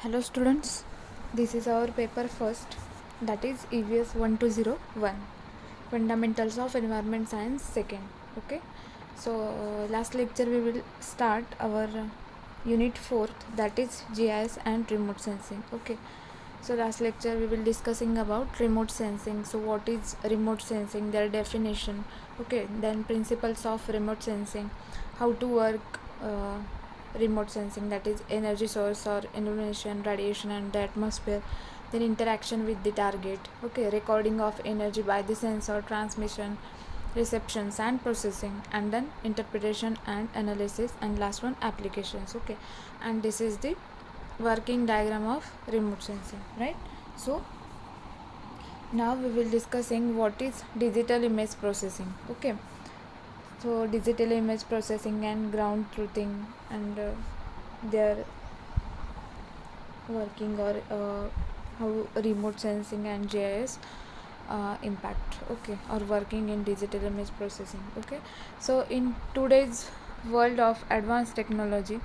Hello students, this is our paper first, that is EVS 1201, Fundamentals of Environment Science second. Okay, so last lecture we will start our unit 4th, that is GIS and remote sensing. Okay, so last lecture we will discussing about remote sensing. So what is remote sensing, their definition, okay, then principles of remote sensing, how to work remote sensing, that is energy source or illumination, radiation and the atmosphere, then interaction with the target, okay, recording of energy by the sensor, transmission, receptions and processing, and then interpretation and analysis, and last one applications. Okay, and this is the working diagram of remote sensing, right? So now we will discussing what is digital image processing. Okay, so digital image processing and ground truthing, and their working, or how remote sensing and GIS impact, okay, or working in digital image processing. Okay, so in today's world of advanced technology,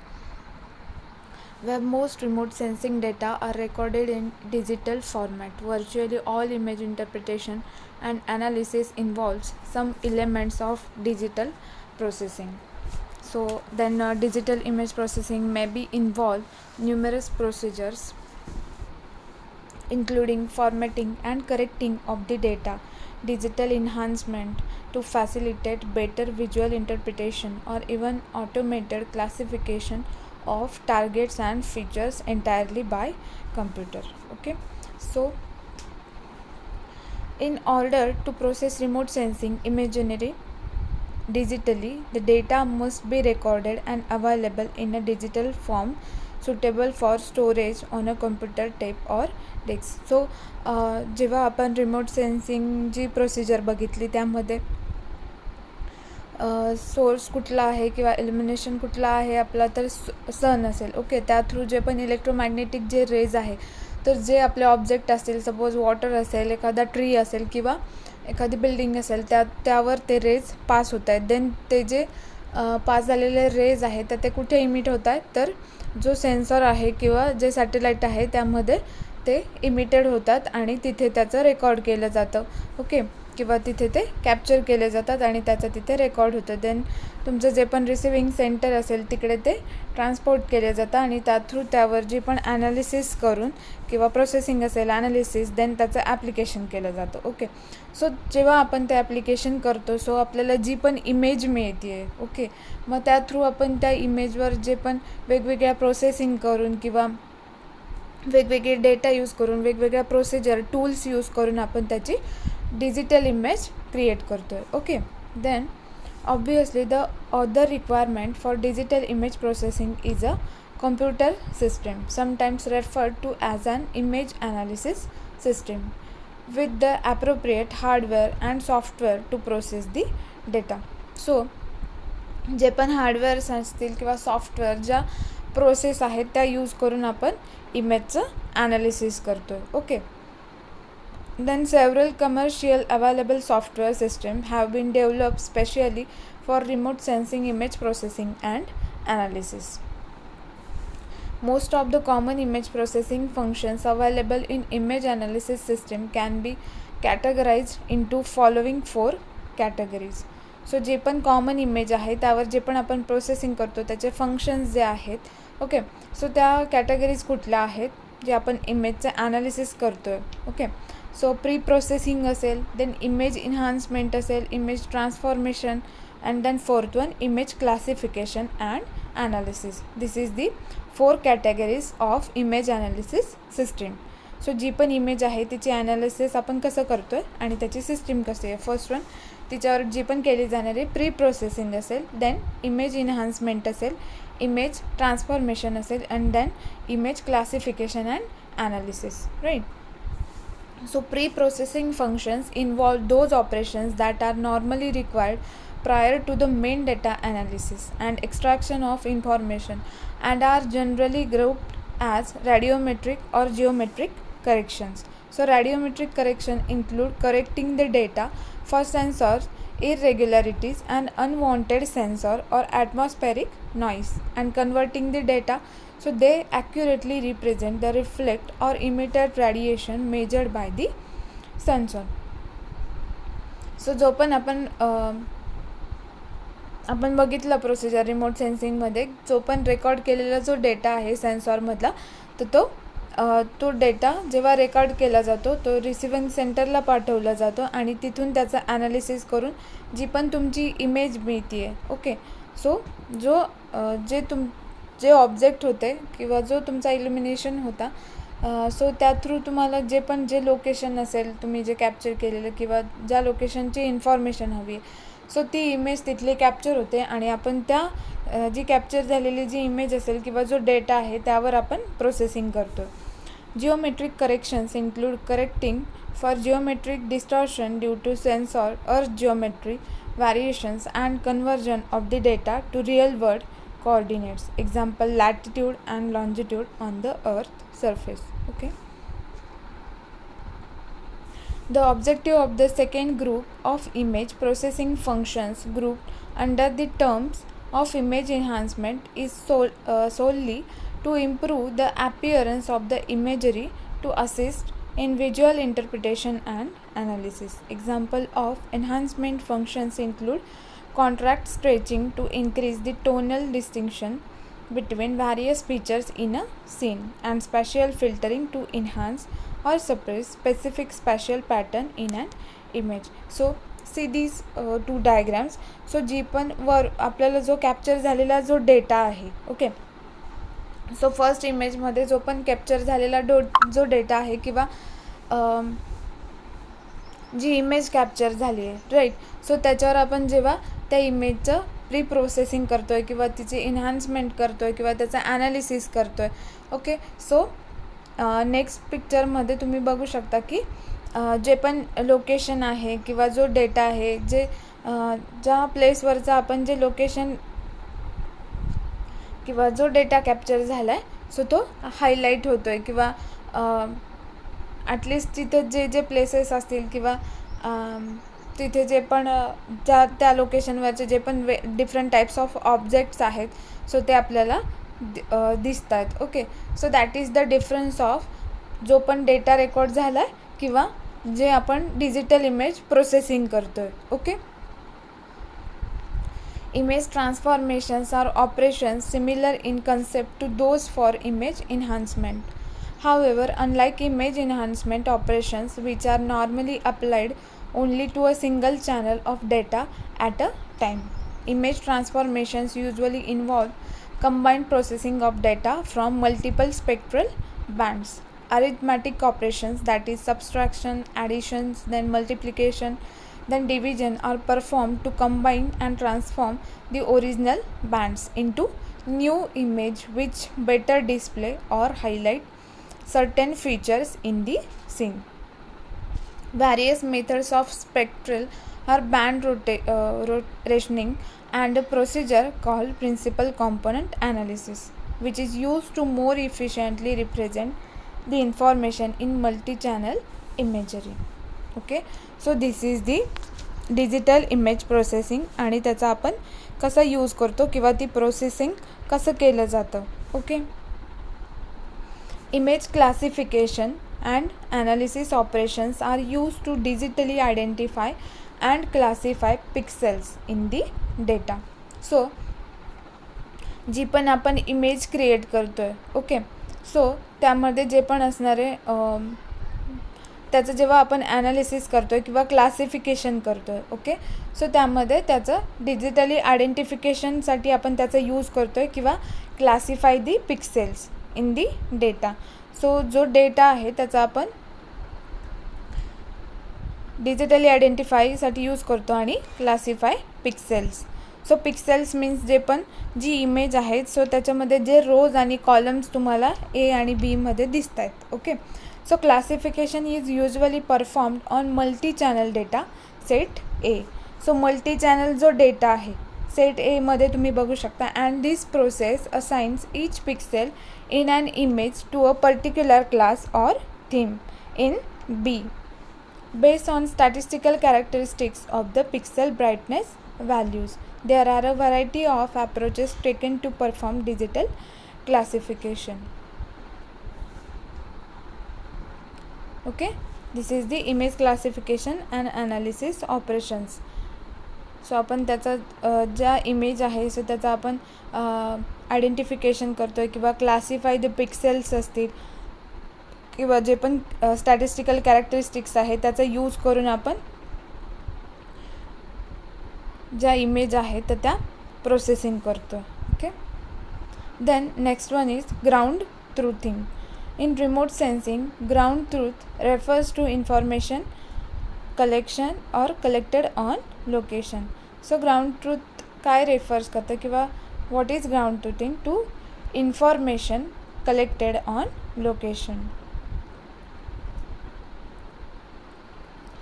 where most remote sensing data are recorded in digital format, virtually all image interpretation and analysis involves some elements of digital processing. So then digital image processing may be involve numerous procedures including formatting and correcting of the data, digital enhancement to facilitate better visual interpretation, or even automated classification of targets and features entirely by computer. Okay, so in order to process remote sensing imagery digitally, the data must be recorded and available in a digital form suitable for storage on a computer tape or disk. So जेव्हा आपण remote सेन्सिंगची procedure बघितली त्यामध्ये source कुठला आहे किंवा इल्युमिनेशन कुठला आहे आपला, तर सन असेल. ओके, त्या थ्रू जे पण इलेक्ट्रोमॅग्नेटिक जे रेज आहे, तर जे आपले ऑब्जेक्ट असतील, सपोज वॉटर असेल, एखादा ट्री असेल किंवा एखादी बिल्डिंग असेल, त्यावर ते रेज पास होत आहेत. देन ते जे पास झालेले रेज आहेत तर ते कुठे इमिट होत आहेत, तर जो सेन्सर आहे किंवा जे सॅटेलाईट आहे त्यामध्ये ते इमिटेड होतात आणि तिथे त्याचं रेकॉर्ड केलं जातं. ओके, किंवा तिथे ते कॅप्चर केले जातात आणि त्याचं तिथे रेकॉर्ड होतं. देन तुमचं जे पण रिसिविंग सेंटर असेल तिकडे ते ट्रान्सपोर्ट केले जातं आणि त्या थ्रू त्यावर जी पण ॲनालिसिस करून किंवा प्रोसेसिंग असेल ॲनालिसिस, देन त्याचं ॲप्लिकेशन केलं जातं. ओके, सो जेव्हा आपण ते ॲप्लिकेशन करतो, सो आपल्याला जी पण इमेज मिळते आहे, ओके, मग त्या थ्रू आपण त्या इमेजवर जे पण वेगवेगळ्या प्रोसेसिंग करून किंवा वेगवेगळे डेटा यूज करून, वेगवेगळ्या प्रोसिजर टूल्स यूज करून आपण त्याची डिजिटल इमेज क्रिएट करतो आहे. Okay, then obviously the other requirement for digital image processing is a computer system, sometimes referred to as an image analysis system, with the appropriate hardware and software to process the data. So जे पण हार्डवेअर्स असतील किंवा software ज्या process आहेत त्या use करून आपण इमेजचं analysis करतो आहे. Okay, then several commercial available software systems have been developed specially for remote sensing image processing and analysis. Most of the common image processing functions available in image analysis system can be categorized into following 4 categories. सो जे पण common image आहे त्यावर जे पण आपण processing करतो त्याचे functions जे आहेत, okay, सो त्या categories कुठल्या आहेत जे आपण इमेजचं ॲनालिसिस करतो आहे. ओके, सो प्री प्रोसेसिंग असेल, देन इमेज इन्हान्समेंट असेल, image transformation, and then fourth one image classification and analysis. This is the 4 categories of image analysis system. So जी पण इमेज आहे तिची ॲनालिसिस आपण कसं करतो आहे आणि त्याची सिस्टीम कशी आहे. फर्स्ट वन, तिच्यावर जी पण केली जाणारी प्री प्रोसेसिंग असेल, देन इमेज इन्हान्समेंट असेल, इमेज ट्रान्सफॉर्मेशन असेल, and then image classification and analysis, right. So pre-processing functions involve those operations that are normally required prior to the main data analysis and extraction of information, and are generally grouped as radiometric or geometric corrections. So radiometric correction include correcting the data for sensors irregularities and unwanted sensor or atmospheric noise, and converting the data So they accurately represent the reflect or emitted radiation measured by the sensor. सो जो पण आपण बघितलं procedure remote सेन्सिंगमध्ये, जो पण record केलेला जो data आहे सेन्सॉरमधला, तर तो डेटा जेव्हा रेकॉर्ड केला जातो तो रिसिविंग सेंटरला पाठवला जातो आणि तिथून त्याचं ॲनालिसिस करून जी पण तुमची इमेज मिळते आहे. ओके. सो जे ऑब्जेक्ट होते किंवा जो तुमचा इल्युमिनेशन होता, सो त्या थ्रू तुम्हाला जे लोकेशन असेल तुम्ही जे कॅप्चर केलेलं किंवा ज्या लोकेशनची इन्फॉर्मेशन हवी आहे, सो ती इमेज तिथली कॅप्चर होते आणि आपण त्या जी कॅप्चर झालेली जी इमेज असेल किंवा जो डेटा आहे त्यावर आपण प्रोसेसिंग करतो. Geometric corrections include correcting for geometric distortion due to sensor earth geometry variations and conversion of the data to real world coordinates, example latitude and longitude on the earth surface. Okay. The objective of the second group of image processing functions grouped under the terms of image enhancement is solely to improve the appearance of the imagery to assist in visual interpretation and analysis. Example of enhancement functions include contrast stretching to increase the tonal distinction between various features in a scene, and spatial filtering to enhance or suppress specific spatial pattern in an image. So see these two diagrams. So जी पण वर आपल्याला जो capture झालेला जो data आहे, okay. So first इमेजमध्ये जो पण capture झालेला जो डेटा आहे किंवा जी इमेज कॅप्चर झाली आहे, राईट. सो त्याच्यावर आपण जेव्हा त्या इमेजचं प्री प्रोसेसिंग करतो आहे किंवा तिची एन्हान्समेंट करतो आहे किंवा त्याचं ॲनालिसिस करतो आहे, ओके. सो नेक्स्ट पिक्चरमध्ये तुम्ही बघू शकता की जे पण लोकेशन आहे किंवा जो डेटा आहे, ज्या प्लेसवरचं आपण जे लोकेशन किंवा जो डेटा कॅप्चर झाला आहे, सो तो हायलाईट होतो आहे किंवा ॲटलिस्ट तिथं जे प्लेसेस असतील किंवा तिथे जे पण त्या लोकेशनवरचे जे पण डिफरंट टाईप्स ऑफ ऑब्जेक्ट्स आहेत, सो ते आपल्याला दिसत आहेत. Okay. So that is the difference of जो पण डेटा रेकॉर्ड झाला आहे किंवा जे आपण डिजिटल इमेज प्रोसेसिंग करतो आहे. Okay. Image transformations are operations similar in concept to those for image enhancement. However, unlike image enhancement operations, which are normally applied only to a single channel of data at a time, image transformations usually involve combined processing of data from multiple spectral bands. Arithmetic operations, that is subtraction, additions, then multiplication, then division, are performed to combine and transform the original bands into new image which better display or highlight certain features in the scene. Various methods of spectral or band rationing and a procedure called principal component analysis, which is used to more efficiently represent the information in multi-channel imagery. Okay. So this is the digital image processing आणि त्याचा आपण कसा use करतो किंवा ती processing कसं केलं जातं. Okay. Image classification and analysis operations are use to digitally identify and classify pixels in the data. So जी पण आपण इमेज क्रिएट करतो आहे, ओके. सो त्यामध्ये जे पण असणारे त्याचं जेव्हा आपण ॲनालिसिस करतो आहे किंवा क्लासिफिकेशन करतो आहे, ओके. सो त्यामध्ये त्याचं डिजिटली आयडेंटिफिकेशनसाठी आपण त्याचा यूज करतो आहे किंवा classify the pixels in the data. So जो डेटा आहे त्याचा आपण डिजिटली आयडेंटिफायसाठी यूज करतो आणि क्लासिफाय पिक्सेल्स. सो पिक्सेल्स मीन्स जे पण जी इमेज आहेत, सो त्याच्यामध्ये जे रोज आणि कॉलम्स तुम्हाला ए आणि बीमध्ये दिसत आहेत. Okay. So classification is usually performed on multi-channel data set A. So multi-channel जो data आहे set A मध्ये तुम्ही बघू शकता, and this process assigns each pixel in an image to a particular class or theme in B based on statistical characteristics of the pixel brightness values. There are a variety of approaches taken to perform digital classification. Okay, this is the image classification and analysis operations. सो आपण त्याचा ज्या image आहे सो त्याचा आपण identification करतो आहे किंवा classify the pixels असतील किंवा जे पण स्टॅटिस्टिकल कॅरेक्टरिस्टिक्स आहे त्याचा यूज करून आपण ज्या इमेज आहे तर त्या प्रोसेसिंग करतो. Okay, then next one is ground truthing. In remote sensing ground truth refers to information collection और collected on location. So ground truth काय रेफर्स करतं किंवा what is ground truthing? To information collected on location.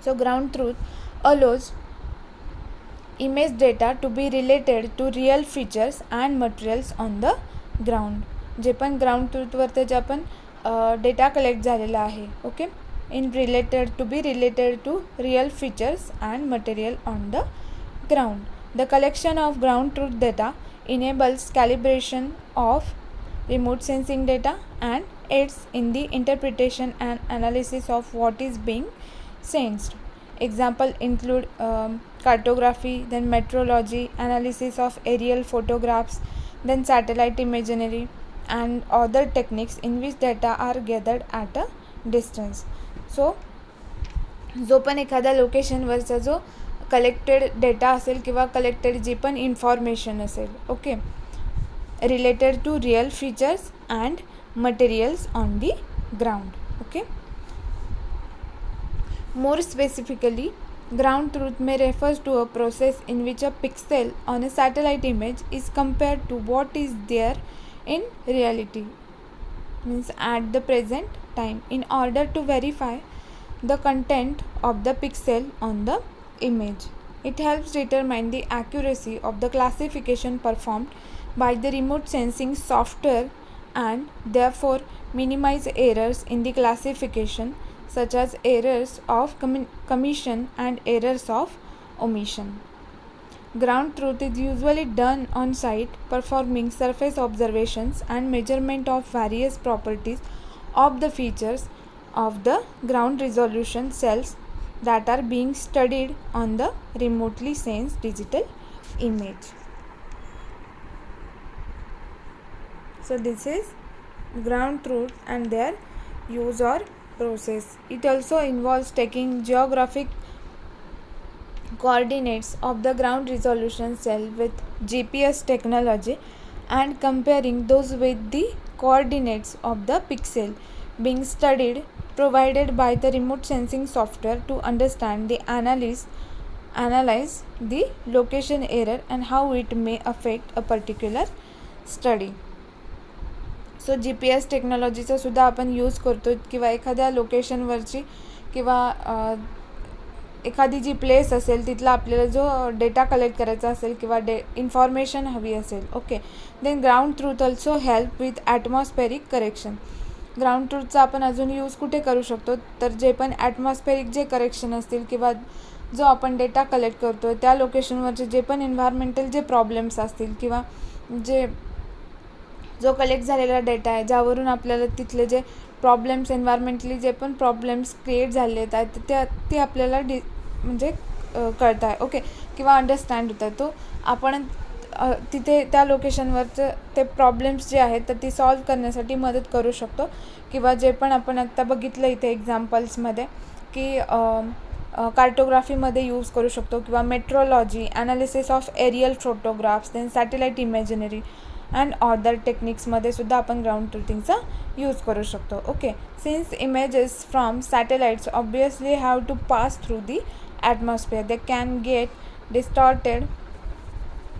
So ground truth allows image data to be related to real features and materials on the ground. जे पण ground ट्रूथवरती जे आपण data collect झालेला आहे. Okay, in related to be related to real features and material on the ground. The collection of ground truth data enables calibration of remote sensing data and aids in the interpretation and analysis of what is being sensed. Example include cartography, then meteorology, analysis of aerial photographs, then satellite imagery and other techniques in which data are gathered at a distance. So जो पण एखाद्या लोकेशनवरचा जो collected data असेल किंवा collected जी पण information असेल, okay, related to real features and materials on the ground. Okay, more specifically, ground truth may refers to a process in which a pixel on a satellite image is compared to what is there in reality, means at the present time, in order to verify the content of the pixel on the image. It helps determine the accuracy of the classification performed by the remote sensing software and therefore minimize errors in the classification, such as errors of commission and errors of omission. Ground truth is usually done on site, performing surface observations and measurement of various properties of the features of the ground resolution cells that are being studied on the remotely sensed digital image. So this is ground truth and their use or process. It also involves taking geographic coordinates of the ground resolution cell with GPS technology and comparing those with the coordinates of the pixel being studied provided by the remote sensing software to understand the analyze the location error and how it may affect a particular study. So G P S टेक्नॉलॉजीचा सुद्धा आपण use करतो किंवा एखाद्या लोकेशनवरची किंवा एखादी जी place असेल तिथला आपल्याला जो डेटा कलेक्ट करायचा असेल किंवा इन्फॉर्मेशन हवी असेल. Okay, then ground truth also help with atmospheric correction. Ground ट्रूथचा आपण अजून यूज कुठे करू शकतो तर जे पण ॲटमॉस्फेरिक जे करेक्शन असतील किंवा जो आपण डेटा कलेक्ट करतो आहे त्या लोकेशनवरचे जे पण एन्व्हायरमेंटल जे प्रॉब्लेम्स असतील किंवा जो कलेक्ट झालेला डेटा आहे ज्यावरून आपल्याला तिथले जे प्रॉब्लेम्स एन्व्हायरमेंटली जे पण प्रॉब्लेम्स क्रिएट झाले आहेत ते आपल्याला म्हणजे कळत आहे. ओके, किंवा अंडरस्टँड होत आहे. तो आपण तिथे त्या लोकेशनवरचं ते प्रॉब्लेम्स जे आहेत तर ती सॉल्व करण्यासाठी मदत करू शकतो किंवा जे पण आपण आत्ता बघितलं इथे एक्झाम्पल्समध्ये की कार्टोग्राफीमध्ये यूज करू शकतो किंवा metrology, analysis of aerial photographs, then satellite imagery and other टेक्निक्समध्ये सुद्धा आपण ग्राउंड ट्रूथिंगचा यूज करू शकतो. Okay, since images from satellites obviously have to pass through the atmosphere, they can get distorted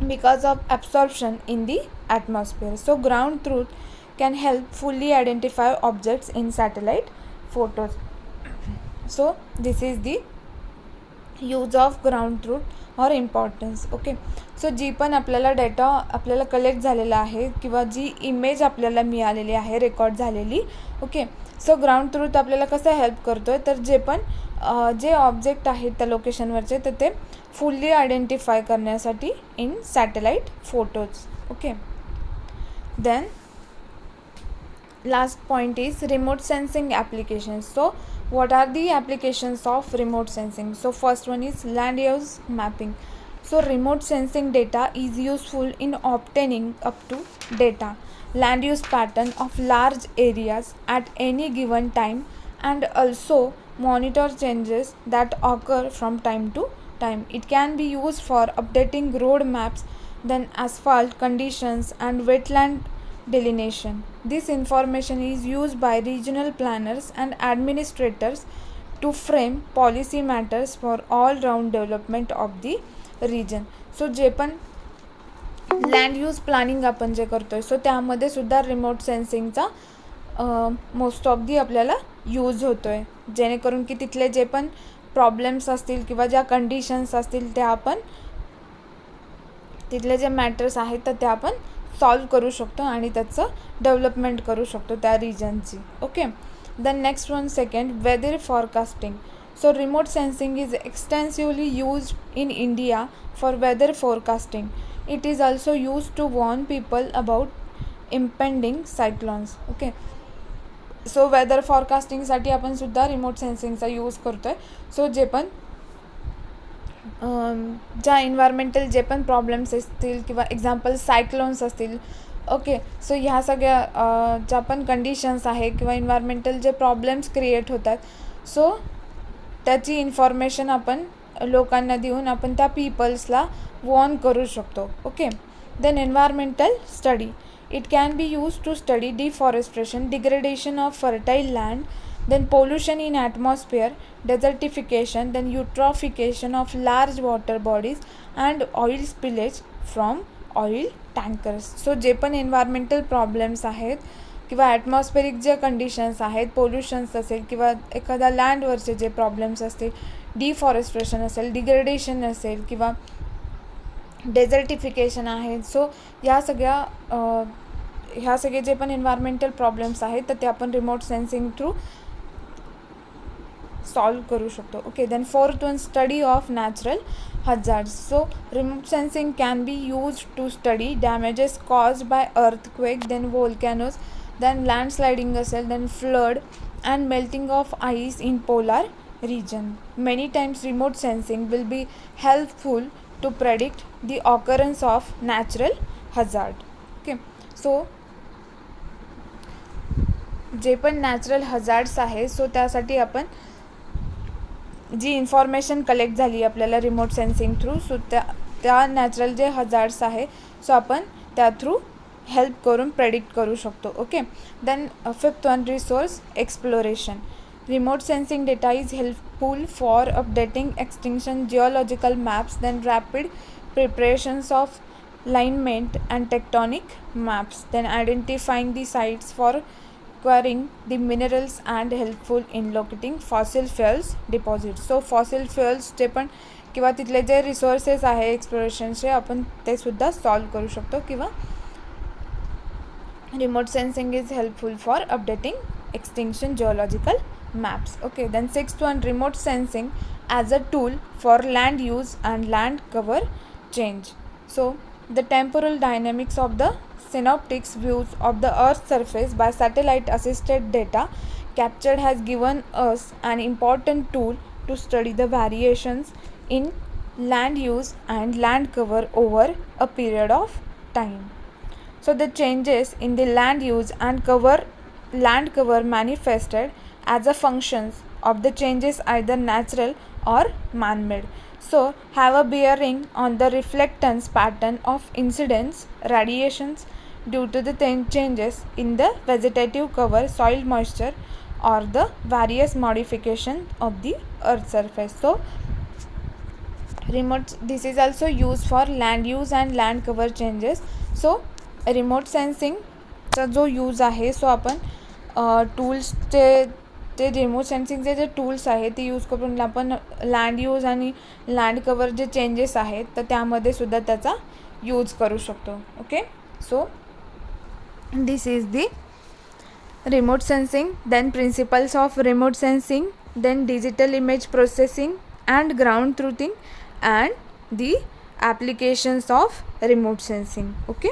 because of absorption in the atmosphere. So ground truth can help fully identify objects in satellite photos. So this is the use of ground truth or importance. Okay, so जी पण आपल्याला data आपल्याला collect झालेला आहे किंवा जी image आपल्याला मिळालेली आहे रेकॉर्ड झालेली. ओके, सो ग्राउंड ट्रूथ आपल्याला कसं हेल्प करतो आहे तर जे पण जे ऑब्जेक्ट आहेत त्या लोकेशनवरचे तर ते फुल्ली आयडेंटिफाय करण्यासाठी in satellite photos. Okay, then last point is remote sensing applications. So what are the applications of remote sensing? So first one is land use mapping. So remote sensing data is useful in obtaining up to data land use pattern of large areas at any given time, and also monitor changes that occur from time to time. It can be used for updating road maps, then asphalt conditions and wetland delineation. This information is used by regional planners and administrators to frame policy matters for all round development of the region. सो जे पण land use planning आपण जे करतो आहे सो त्यामध्ये सुद्धा remote सेन्सिंगचा most of the आपल्याला use होतो आहे, जेणेकरून की तिथले जे पण प्रॉब्लेम्स असतील किंवा ज्या कंडिशन्स असतील त्या आपण तिथले जे मॅटर्स आहेत तर ते आपण सॉल्व करू शकतो आणि त्याचं डेव्हलपमेंट करू शकतो त्या रिजनची. Okay. Then next one, second, weather forecasting. So remote sensing is extensively used in India for weather forecasting. It is also used to warn people about impending cyclones. Okay. So weather फॉरकास्टिंगसाठी आपण सुद्धा remote सेन्सिंगचा use करतो आहे. सो जे पण ज्या environmental जे पण problems असतील किंवा एक्झाम्पल सायक्लोन्स असतील, ओके, सो ह्या सगळ्या ज्या पण कंडिशन्स आहे किंवा इन्व्हायरमेंटल जे प्रॉब्लेम्स क्रिएट होतात सो त्याची इन्फॉर्मेशन आपण लोकांना देऊन आपण त्या पीपल्सला वॉर्न करू शकतो. Okay. Then environmental study. It can be used to study deforestation, degradation of fertile land, then pollution in atmosphere, desertification, then eutrophication of large water bodies and oil spillage from oil tankers. सो जे पण environmental problems आहेत किंवा atmospheric जे conditions आहेत, पोल्युशन्स असेल किंवा एखाद्या लँडवरचे जे problems असतील, deforestation असेल, degradation असेल किंवा डेझर्टिफिकेशन आहे, सो ह्या सगळे जे पण एन्व्हायरमेंटल प्रॉब्लेम्स आहेत तर ते आपण रिमोट सेन्सिंग थ्रू सॉल्व करू शकतो. Okay. Then fourth one, study of natural hazards. So remote sensing can be use to study damages caused by earthquake, then volcanoes, then landsliding असेल, then flood and melting of ice in polar region. Many times remote sensing will be helpful to predict the occurrence of natural hazard. Okay. So जे पण natural hazards आहे सो त्यासाठी आपण जी information collect झाली आपल्याला remote sensing through, सो त्या natural जे hazards आहे सो आपण त्या थ्रू हेल्प करून प्रेडिक्ट करू शकतो. Okay. Then fifth one, resource exploration. Remote sensing data is helpful for updating extinction geological maps, then rapid preparations of alignment and tectonic maps, then identifying the sites for acquiring the minerals and helpful in locating fossil fuels deposits. So fossil fuels जे पण किंवा तिथले जे resources आहे एक्सप्लोरेशनचे आपण ते सुद्धा solve करू शकतो किंवा remote sensing is helpful for updating extinction geological maps. Okay. Then sixth one, remote sensing as a tool for land use and land cover change. So the temporal dynamics of the synoptics views of the earth's surface by satellite assisted data captured has given us an important tool to study the variations in land use and land cover over a period of time. So the changes in the land use and land cover manifested as a functions of the changes either natural or man-made, so have a bearing on the reflectance pattern of incidence radiations due to the changes in the vegetative cover, soil moisture or the various modification of the earth surface. So this is also used for land use and land cover changes. So remote sensing चा जो use आहे सो आपण टूल्सचे ते remote सेन्सिंगचे जे tools आहेत ते use करून आपण land use आणि लँड कवर जे चेंजेस आहेत तर त्यामध्ये सुद्धा त्याचा यूज करू शकतो. Okay. So this is the remote sensing, then principles of remote sensing, then digital image processing and ground truthing and the applications of remote sensing. Okay.